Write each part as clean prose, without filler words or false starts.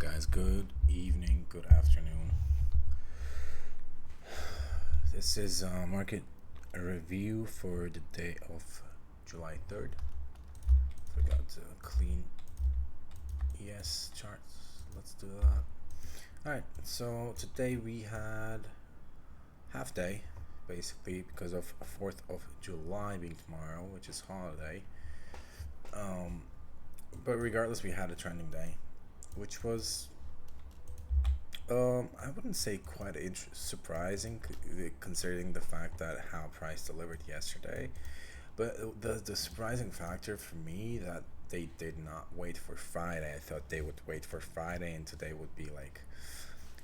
Guys, good evening, good afternoon. This is market review for the day of July 3rd. Forgot to clean ES charts. Let's do that. Alright, so today we had half day, basically, because of 4th of July being tomorrow, which is holiday. But regardless, we had a trending day, which was I wouldn't say quite surprising, considering the fact that how price delivered yesterday. But the surprising factor for me that they did not wait for Friday. I thought they would wait for Friday, and today would be like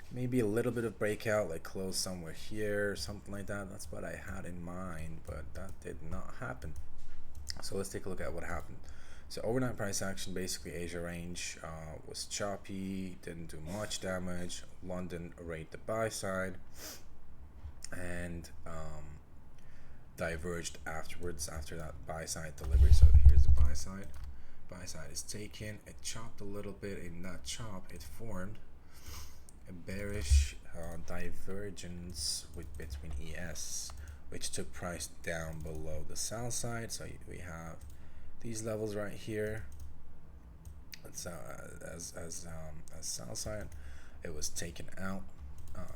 maybe a little bit of breakout, like close somewhere here, something like that. That's what I had in mind, but that did not happen. So let's take a look at what happened. So overnight price action, basically Asia range was choppy, didn't do much damage. London rate the buy side and diverged afterwards after that buy side delivery. So here's the buy side. Buy side is taken. It chopped a little bit. In that chop, it formed a bearish divergence between ES, which took price down below the sell side. So we have these levels right here. It's as sell side. It was taken out.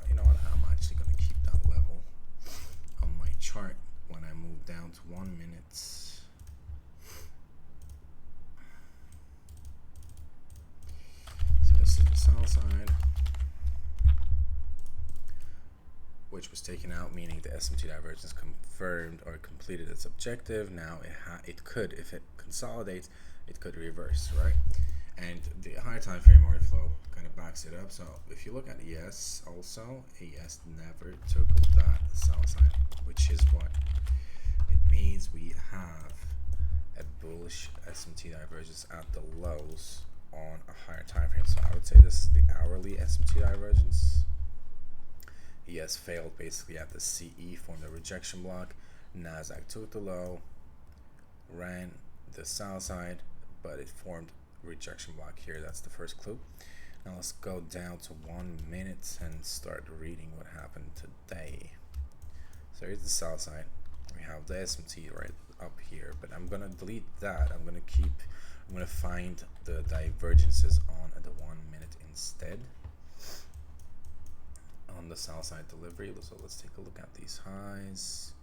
You know what? I'm actually going to keep that level on my chart when I move down to 1 minute. So this is the sell side, which was taken out, meaning the SMT divergence confirmed or completed its objective. Now it could, if it consolidates, it could reverse, right? And the higher time frame order flow kind of backs it up. So if you look at ES also, ES never took that sell side, which is what it means. We have a bullish SMT divergence at the lows on a higher time frame. So I would say this is the hourly SMT divergence. ES failed basically at the CE, formed a rejection block. Nasdaq took the low, ran the sell side, but it formed rejection block here. That's the first clue. Now let's go down to 1 minute and start reading what happened today. So here's the sell side. We have the SMT right up here, but I'm gonna delete that. I'm gonna find the divergences on the 1 minute instead. On the sell side delivery, so let's take a look at these highs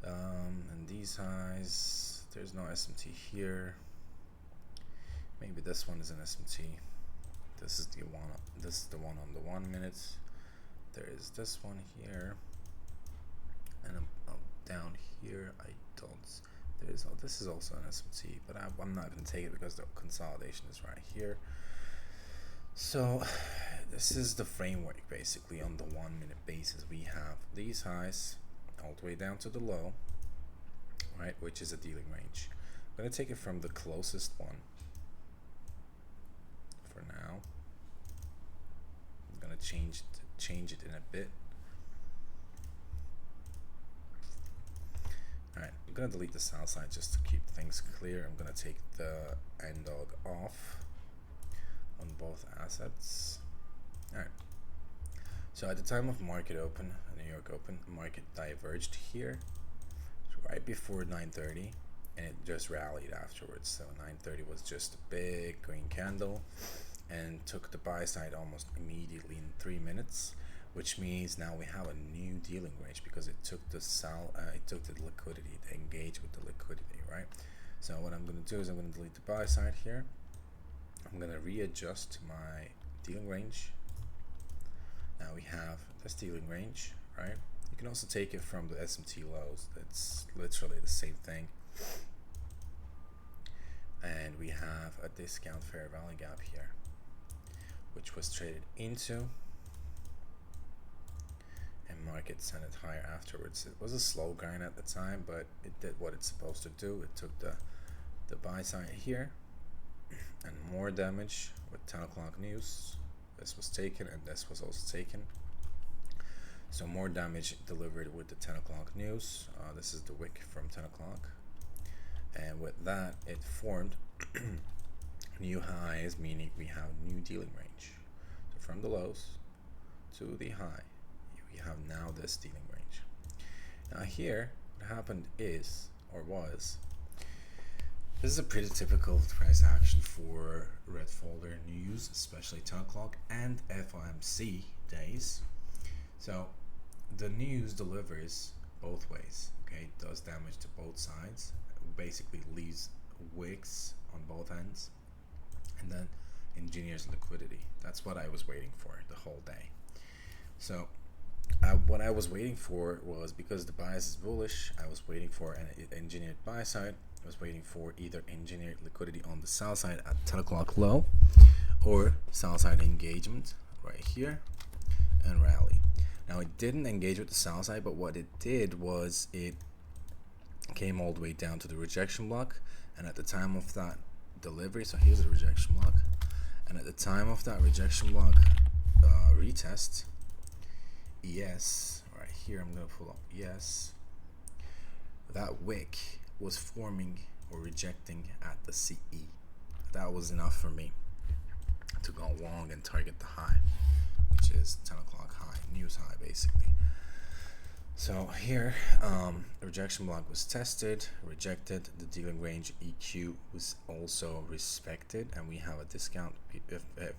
and these highs. There's no SMT here. Maybe this one is an SMT. This is the one. This is the one on the 1 minute. There is this one here, and I'm down here. I don't. There's. Oh, this is also an SMT, but I'm not going to take it because the consolidation is right here. So this is the framework basically. On the 1 minute basis, we have these highs all the way down to the low, right, which is a dealing range. I'm going to take it from the closest one for now. I'm going to change it in a bit. Alright, I'm going to delete the sell side just to keep things clear. I'm going to take the end dog off on both assets. Alright, so at the time of market open, New York open, market diverged here right before 9:30, and it just rallied afterwards. So 9:30 was just a big green candle and took the buy side almost immediately in 3 minutes, which means now we have a new dealing range because it took the liquidity, to engage with the liquidity, right? So what I'm going to do is I'm going to delete the buy side here. I'm going to readjust my dealing range. Now we have this dealing range, right? You can also take it from the SMT lows. It's literally the same thing. And we have a discount fair value gap here, which was traded into, and market sent it higher afterwards. It was a slow grind at the time, but it did what it's supposed to do. It took the buy side here, and more damage with 10 o'clock news. This was taken, and this was also taken. So more damage delivered with the 10 o'clock news. This is the wick from 10 o'clock. And with that, it formed New highs meaning we have new dealing range. So from the lows to the high, we have now this dealing range. Now here, what happened is, or was, this is a pretty typical price action for red folder news, especially 10 o'clock and FOMC days. So the news delivers both ways, okay? It does damage to both sides, it basically leaves wicks on both ends, and then engineers liquidity. That's what I was waiting for the whole day. So what I was waiting for was, because the bias is bullish, I was waiting for an engineered buy side. I was waiting for either engineered liquidity on the sell side at 10 o'clock low, or sell side engagement right here and rally. Now it didn't engage with the sell side, but what it did was it came all the way down to the rejection block, and at the time of that delivery, so here's the rejection block, and at the time of that rejection block retest, yes, right here, I'm gonna pull up yes, that wick was forming or rejecting at the CE. That was enough for me to go long and target the high, which is 10 o'clock high, news high basically. So here, the rejection block was tested, rejected, the dealing range EQ was also respected, and we have a discount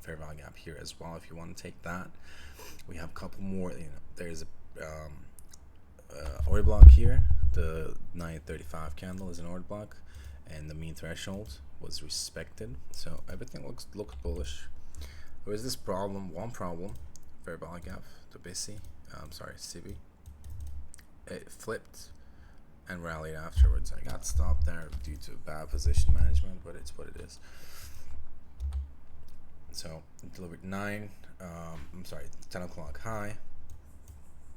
fair value gap here as well if you want to take that. We have a couple more, there's a order block here. The 935 candle is an order block, and the mean threshold was respected, so everything looked bullish. There was this one problem, fair value gap, the BISI, CB. It flipped and rallied afterwards. I got stopped there due to bad position management, but it's what it is. So it delivered 10 o'clock high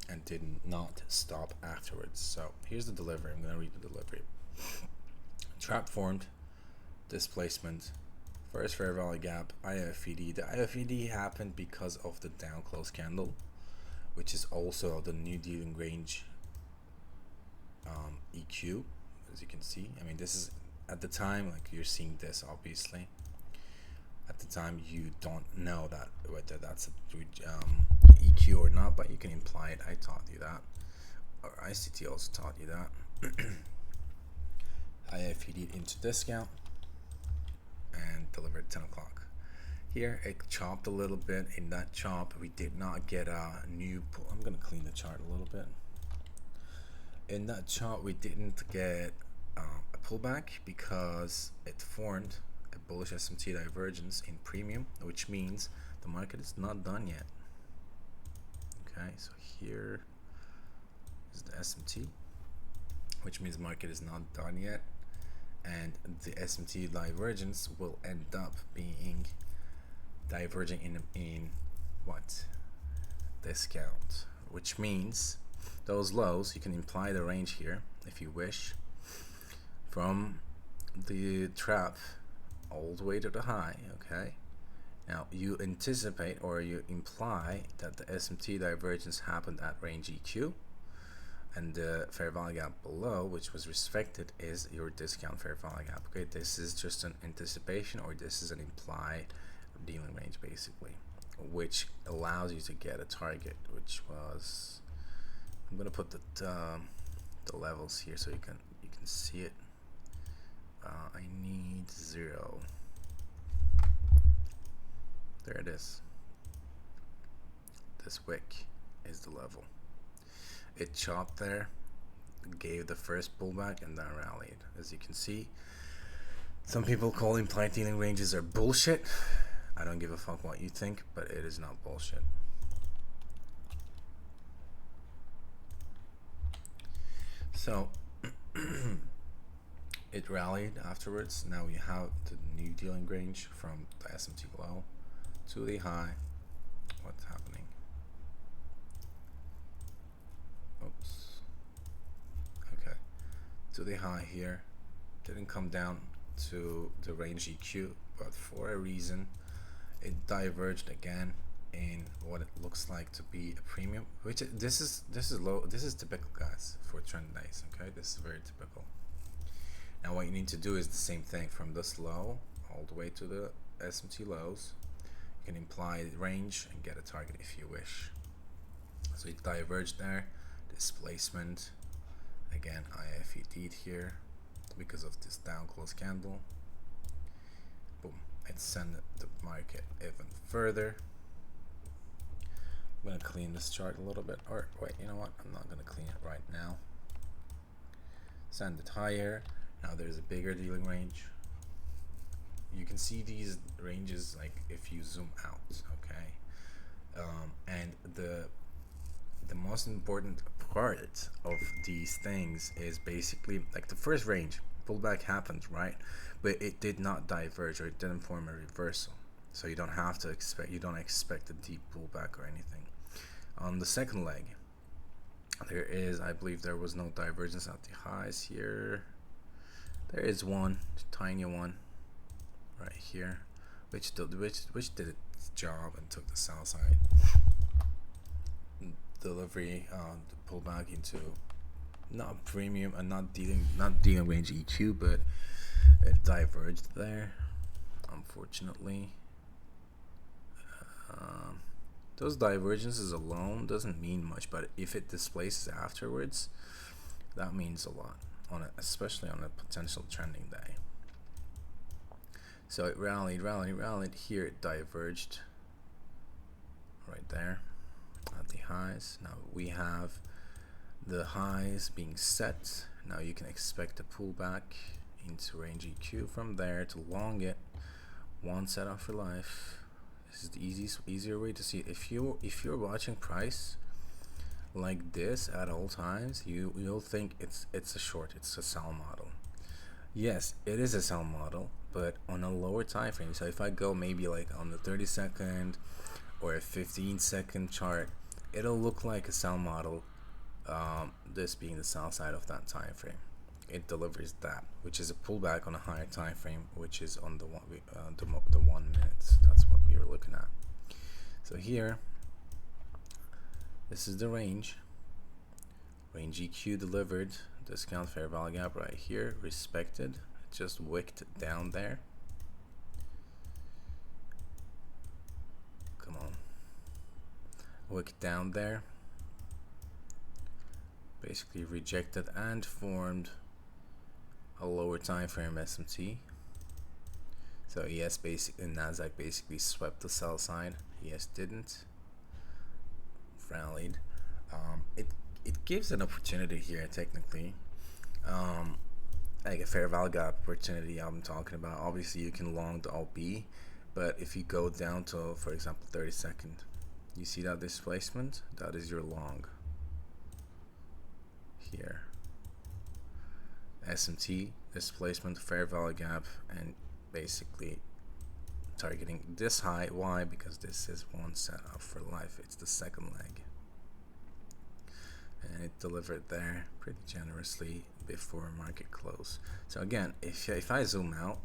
and did not stop afterwards. So here's the delivery. I'm going to read the delivery. Trap formed, displacement, first fair value gap, IFED. The IFED happened because of the down close candle, which is also the new dealing range EQ, as you can see. I mean, this is at the time, like, you're seeing this obviously. At the time, you don't know that whether that's a EQ or not, but you can imply it. I taught you that, or ICT also taught you that. IFED into discount and delivered 10 o'clock. Here it chopped a little bit. In that chop, we did not get a new pull. I'm gonna clean the chart a little bit. In that chart, we didn't get a pullback because it formed a bullish SMT divergence in premium, which means the market is not done yet. Okay, so here is the SMT, which means the market is not done yet, and the SMT divergence will end up being diverging in what? Discount, which means those lows, you can imply the range here if you wish, from the trap all the way to the high. Okay, now you anticipate or you imply that the SMT divergence happened at range EQ, and the fair value gap below, which was respected, is your discount fair value gap. Okay, this is just an anticipation, or this is an implied dealing range basically, which allows you to get a target, which was, I'm gonna put the levels here so you can see it. I need 0. There it is. This wick is the level. It chopped there, gave the first pullback, and then rallied. As you can see, some people call implied dealing ranges are bullshit. I don't give a fuck what you think, but it is not bullshit. So it rallied afterwards. Now we have the new dealing range from the SMT low to the high. What's happening? Oops. Okay. To the high here. Didn't come down to the range EQ, but for a reason it diverged again in what it looks like to be a premium, which this is low. This is typical, guys, for trend days. Okay, this is very typical. Now what you need to do is the same thing from this low all the way to the SMT lows. You can imply range and get a target if you wish. So it diverged there, displacement, again IFED'd here because of this down close candle. Boom, it sent the market even further. I'm gonna clean this chart a little bit, or wait, you know what, I'm not gonna clean it right now. Send it higher. Now there's a bigger dealing range. You can see these ranges like if you zoom out, okay? And the most important part of these things is basically like the first range pullback happened, right? But it did not diverge, or it didn't form a reversal. So you don't have to expect, you don't expect a deep pullback or anything. On the second leg, there is, I believe there was no divergence at the highs here. There is one tiny one right here, which did its job and took the sell side delivery, pull back into not premium and not dealing range EQ, but it diverged there, unfortunately. Those divergences alone doesn't mean much, but if it displaces afterwards, that means a lot on it, especially on a potential trending day. So it rallied here, it diverged right there at the highs. Now we have the highs being set. Now you can expect a pullback into range EQ from there to long it. One setup for life. This is the easier way to see it. If you're watching price like this at all times, you'll think it's a short, it's a sell model. Yes, it is a sell model, but on a lower time frame. So if I go maybe like on the 30-second or a 15-second chart, it'll look like a sell model, this being the sell side of that time frame. It delivers that, which is a pullback on a higher time frame, which is on the 1 minute. That's what we were looking at. So here, this is the range EQ delivered, discount fair value gap right here, respected. It just wicked down there. Come on, wicked down there, basically rejected and formed a lower time frame SMT. So ES basically, Nasdaq basically swept the sell side. ES didn't, rallied. It gives an opportunity here technically, like a fair value gap opportunity I'm talking about. Obviously you can long the OB, but if you go down to, for example, 30-second, you see that displacement, that is your long here. SMT, displacement, fair value gap, and basically targeting this high. Why? Because this is one setup for life. It's the second leg, and it delivered there pretty generously before market close. So again, if I zoom out,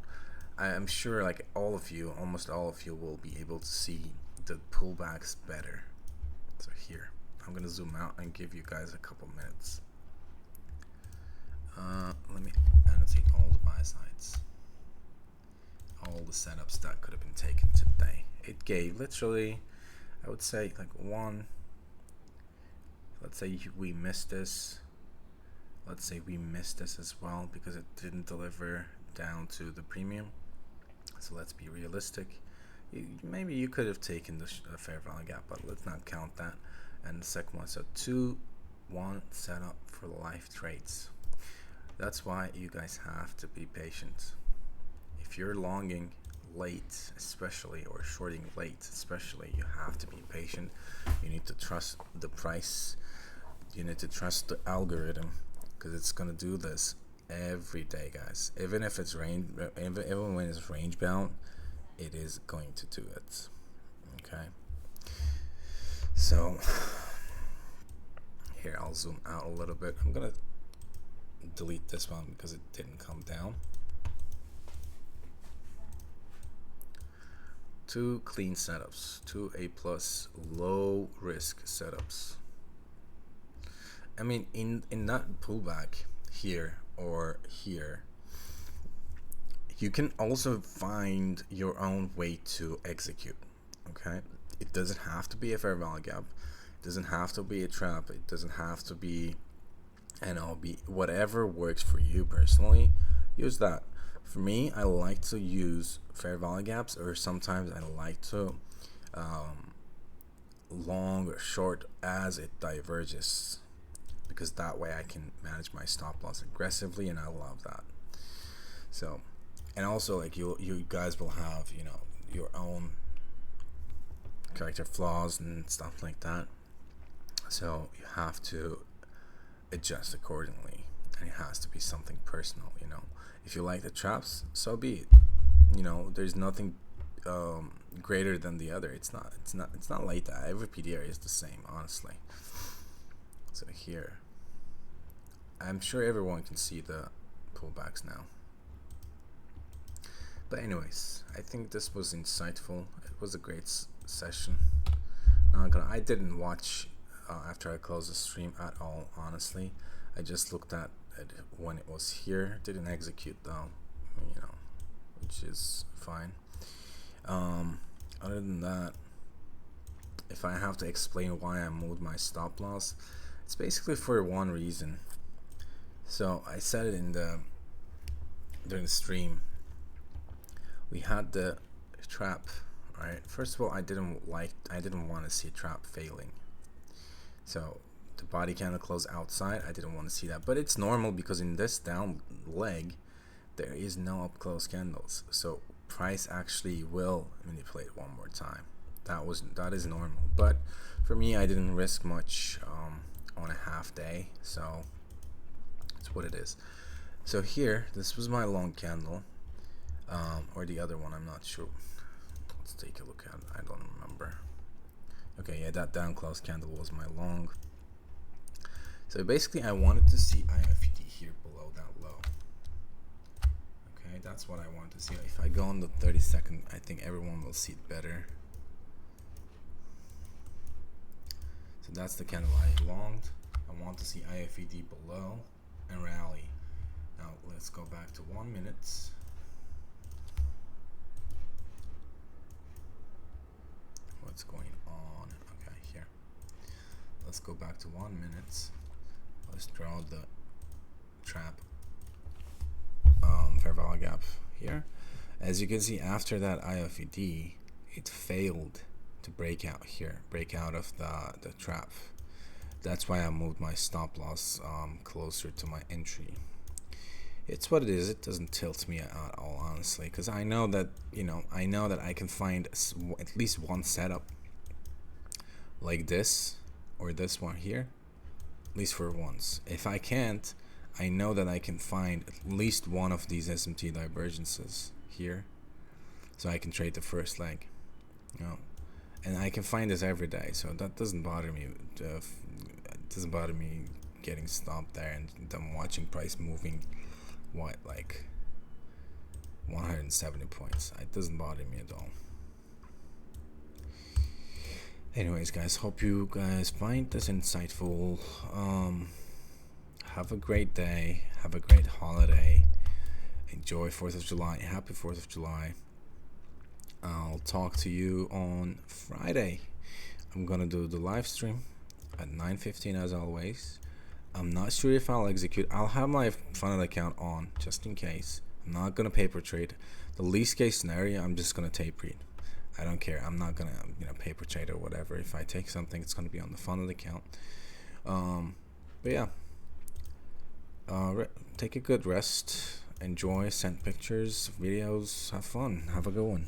I'm sure like almost all of you will be able to see the pullbacks better. So here, I'm gonna zoom out and give you guys a couple minutes. Let me annotate all the buy sides, all the setups that could have been taken today. It gave literally, I would say like one. Let's say we missed this. Let's say we missed this as well because it didn't deliver down to the premium. So let's be realistic. Maybe you could have taken the fair value gap, but let's not count that. And the second one, so 2-1 setup for life trades. That's why you guys have to be patient. If you're longing late especially, or shorting late especially, you have to be patient. You need to trust the price. You need to trust the algorithm, because it's gonna do this every day, guys. Even if it's even when it's range bound, it is going to do it. Okay, so here I'll zoom out a little bit. I'm gonna delete this one because it didn't come down. 2 clean setups, 2 A+ low risk setups. I mean, in that pullback here or here, You can also find your own way to execute. Okay, it doesn't have to be a fair value gap. It doesn't have to be a trap. It doesn't have to be an LB. Whatever works for you personally, use that. For me, I like to use fair value gaps, or sometimes I like to long or short as it diverges, because that way I can manage my stop loss aggressively, and I love that. So, and also like you guys will have, you know, your own character flaws and stuff like that, so you have to adjust accordingly, and it has to be something personal. You know, if you like the traps, so be it. You know, there's nothing greater than the other. It's not like that. Every PDR is the same, honestly. So here, I'm sure everyone can see the pullbacks now. But anyways, I think this was insightful. It was a great session. I didn't watch after I closed the stream at all, honestly. I just looked at it when it was here. Didn't execute though, you know, which is fine. Other than that, if I have to explain why I moved my stop loss, it's basically for one reason. So I said it during the stream. We had the trap, right? First of all, I didn't want to see a trap failing. So the body candle closed outside. I didn't want to see that, but it's normal because in this down leg there is no up close candles, so price actually will manipulate one more time. That is normal, but for me, I didn't risk much on a half day, so it's what it is. So here, this was my long candle, or the other one, I'm not sure. Let's take a look at it. I don't remember. Okay, yeah, that down close candle was my long. So basically, I wanted to see IFD here below that low. Okay, that's what I want to see. If I go on the 30-second, I think everyone will see it better. So that's the candle I longed. I want to see IFD below and rally. Now let's go back to 1 minute. What's going on? Okay, here. Let's go back to 1 minute. Let's draw the trap fair value gap here. As you can see, after that IFD, it failed to break out here, break out of the trap. That's why I moved my stop loss closer to my entry. It's what it is. It doesn't tilt me at all, honestly, because I know that, you know, I know that I can find at least one setup like this or this one here, at least for once. If I can't, I know that I can find at least one of these SMT divergences here, so I can trade the first leg, you know, and I can find this every day, so that doesn't bother me. It doesn't bother me getting stopped there and then watching price moving what, like 170 points. It doesn't bother me at all. Anyways, guys, hope you guys find this insightful. Have a great day. Have a great holiday. Enjoy 4th of July. Happy 4th of July. I'll talk to you on Friday. I'm gonna do the live stream at 9:15 as always. I'm not sure if I'll execute. I'll have my funnel account on just in case. I'm not gonna paper trade. The least case scenario, I'm just gonna tape read. I don't care. I'm not gonna, you know, paper trade or whatever. If I take something, it's gonna be on the funnel account. But yeah, take a good rest. Enjoy. Send pictures, videos. Have fun. Have a good one.